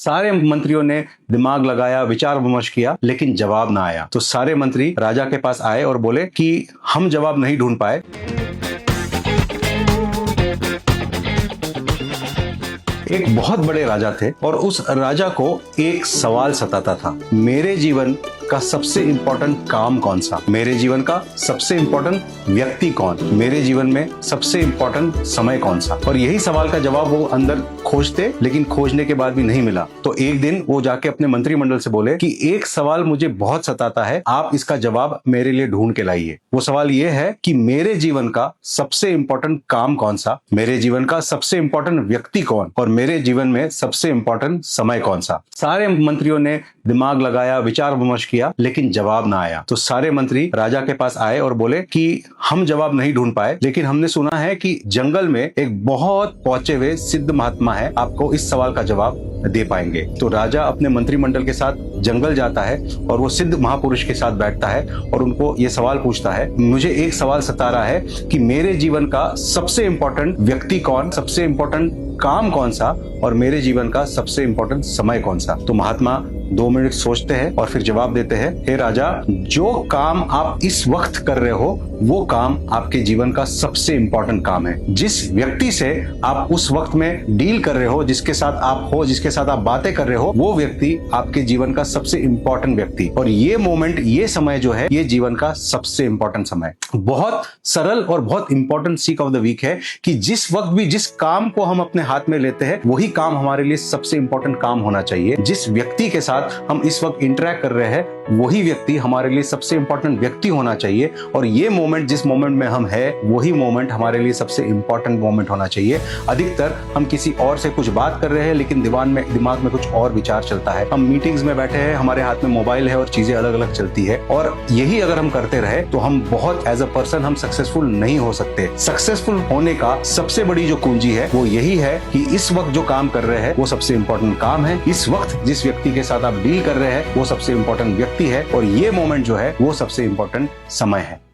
सारे मंत्रियों ने दिमाग लगाया, विचार विमर्श किया, लेकिन जवाब ना आया। तो सारे मंत्री राजा के पास आए और बोले कि हम जवाब नहीं ढूंढ पाए। एक बहुत बड़े राजा थे और उस राजा को एक सवाल सताता था, मेरे जीवन का सबसे इंपॉर्टेंट काम कौन सा, मेरे जीवन का सबसे इंपॉर्टेंट व्यक्ति कौन, मेरे जीवन में सबसे इंपॉर्टेंट समय कौन सा। और यही सवाल का जवाब वो अंदर खोजते, लेकिन खोजने के बाद भी नहीं मिला। तो एक दिन वो जाके अपने मंत्रिमंडल से बोले कि एक सवाल मुझे बहुत सताता है, आप इसका जवाब मेरे लिए ढूंढ के लाइए। वो सवाल ये है कि मेरे जीवन का सबसे इंपॉर्टेंट काम कौन सा, मेरे जीवन का सबसे इंपॉर्टेंट व्यक्ति कौन, और मेरे जीवन में सबसे इंपॉर्टेंट समय कौन सा। सारे मंत्रियों ने दिमाग लगाया, विचार विमर्श किया, लेकिन जवाब ना आया। तो सारे मंत्री राजा के पास आए और बोले कि हम जवाब नहीं ढूंढ पाए, लेकिन हमने सुना है कि जंगल में एक बहुत पहुंचे हुए सिद्ध महात्मा है, आपको इस सवाल का जवाब दे पाएंगे। तो राजा अपने मंत्रिमंडल के साथ जंगल जाता है और वो सिद्ध महापुरुष के साथ बैठता है और उनको ये सवाल पूछता है, मुझे एक सवाल सता रहा है कि मेरे जीवन का सबसे इंपॉर्टेंट व्यक्ति कौन, सबसे इंपॉर्टेंट काम कौन सा, और मेरे जीवन का सबसे इंपॉर्टेंट समय कौन सा। तो महात्मा 2 मिनट सोचते हैं और फिर जवाब देते हैं, हे राजा, जो काम आप इस वक्त कर रहे हो वो काम आपके जीवन का सबसे इंपॉर्टेंट काम है। जिस व्यक्ति से आप उस वक्त में डील कर रहे हो, जिसके साथ आप हो, जिसके साथ आप बातें कर रहे हो, वो व्यक्ति आपके जीवन का सबसे इंपॉर्टेंट व्यक्ति, और ये मोमेंट, ये समय जो है, ये जीवन का सबसे इंपॉर्टेंट समय। बहुत सरल और बहुत इंपॉर्टेंट सीख ऑफ द वीक है कि जिस वक्त भी जिस काम को हम अपने हाथ में लेते हैं, वही काम हमारे लिए सबसे इंपॉर्टेंट काम होना चाहिए। जिस व्यक्ति के साथ हम इस वक्त इंटरेक्ट कर रहे हैं, वही व्यक्ति हमारे लिए सबसे इंपॉर्टेंट व्यक्ति होना चाहिए, और ये मोमेंट, जिस मोमेंट में हम है, वही मोमेंट हमारे लिए सबसे इंपॉर्टेंट मोमेंट होना चाहिए। अधिकतर हम किसी और से कुछ बात कर रहे हैं, लेकिन दिमाग में कुछ और विचार चलता है। हम मीटिंग्स में बैठे हैं, हमारे हाथ में मोबाइल है और चीजें अलग अलग चलती है, और यही अगर हम करते रहे तो हम बहुत एज अ पर्सन हम सक्सेसफुल नहीं हो सकते। सक्सेसफुल होने का सबसे बड़ी जो कुंजी है वो यही है कि इस वक्त जो काम कर रहे हैं वो सबसे इंपॉर्टेंट काम है, इस वक्त जिस व्यक्ति के साथ आप डील कर रहे हैं वो सबसे इंपॉर्टेंट व्यक्ति है, और ये मोमेंट जो है वो सबसे इंपॉर्टेंट समय है।